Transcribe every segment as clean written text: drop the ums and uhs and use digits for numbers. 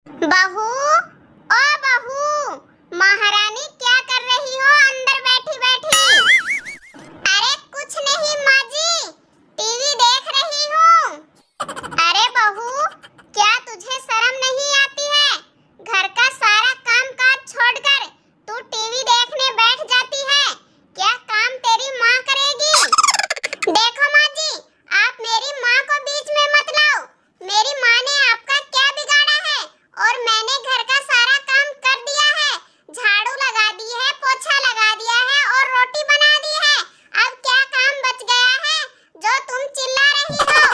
बहू, ओ बहू, महारानी क्या कर रही हो अंदर बैठी बैठी? अरे कुछ नहीं माँ जी, टीवी देख रही हूँ। अरे बहू, क्या तुझे शर्म नहीं आती है? घर का सारा काम काज छोड़कर तू टीवी देखने बैठ जाती है। क्या काम तेरी माँ करेगी? देखो माँ जी, आप मेरी माँ को बीच में मत लाओ। मेरी माँ ने आपका क्या बिगाड़ा है? और मैंने घर का सारा काम कर दिया है, झाड़ू लगा दी है, पोछा लगा दिया है और रोटी बना दी है। अब क्या काम बच गया है जो तुम चिल्ला रही हो?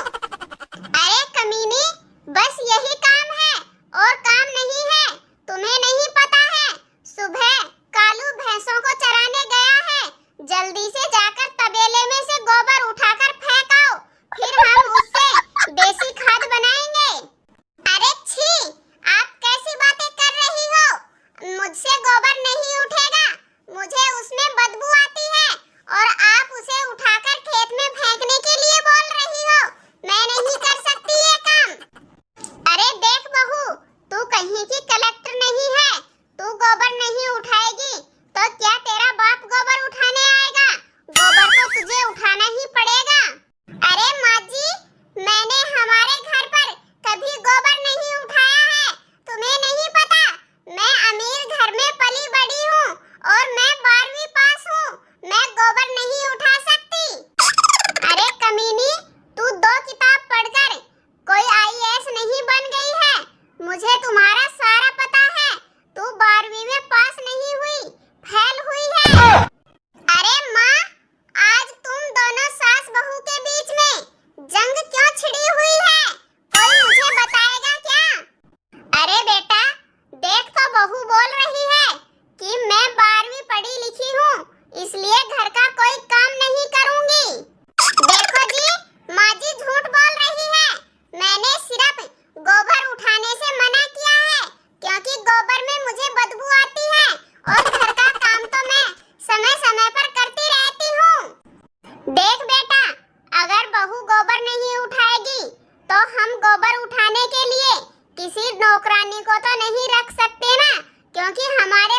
अरे कमीनी, बस यही काम है और काम नहीं है। तुम्हें नहीं पता है, सुबह कालू भैंसों को चराने गया है। जल्दी से जाकर तबेले में से गोबर उठाकर फेंक आओ, फिर हम उससे देसी खाद बनाएंगे। अरे छी, आप कैसी बातें कर रही हो? मुझसे गोबर नहीं उठेगा, मुझे उसमें बदबू आती है और आप उसे उठाकर खेत में फेंकने के लिए बोल रही हो। मैं नहीं कर सकती ये काम। अरे देख बहू, तू कहीं की कलेक्टर नहीं है, तू गोबर नहीं उठाएगी तो क्या तेरा बाप गोबर उठाने आएगा? गोबर तो तुझे उठाना ही पड़ेगा। अरे माँ जी, मैंने हमारे घर पर कभी गोबर नहीं उठाया है, तुम्हें नहीं पता? मैं अमीर घर में पली बड़ी हूँ और मैं 12वीं पास हूँ, मैं गोबर नहीं उठा सकती। अरे कमीनी, तू 2 किताब पढ़कर कोई आईएएस नहीं बन गई है, मुझे तुम्हारा सारा पता है। तू 12वीं में पास नहीं हुई, फेल हुई है। अरे माँ, आज तुम दोनों सास बहू के बीच में जंग क्यों छिड़ी हुई है? कोई मुझे बताएगा क्या? अरे बेटा, देख तो बहू बोल रही है कि मैं 12वीं पढ़ी लिखी हूँ, इसलिए घर का कोई काम नहीं करूँगी। देखो जी, माँ जी झूठ बोल रही है। मैंने सिर्फ गोबर उठाने से मना किया है क्योंकि गोबर में मुझे बदबू आती है और घर का काम तो मैं समय समय पर करती रहती हूँ। देख बेटा, अगर बहू गोबर नहीं उठाएगी तो हम गोबर उठाने के लिए किसी नौकरानी को तो नहीं रख सकते ना, क्योंकि हमारे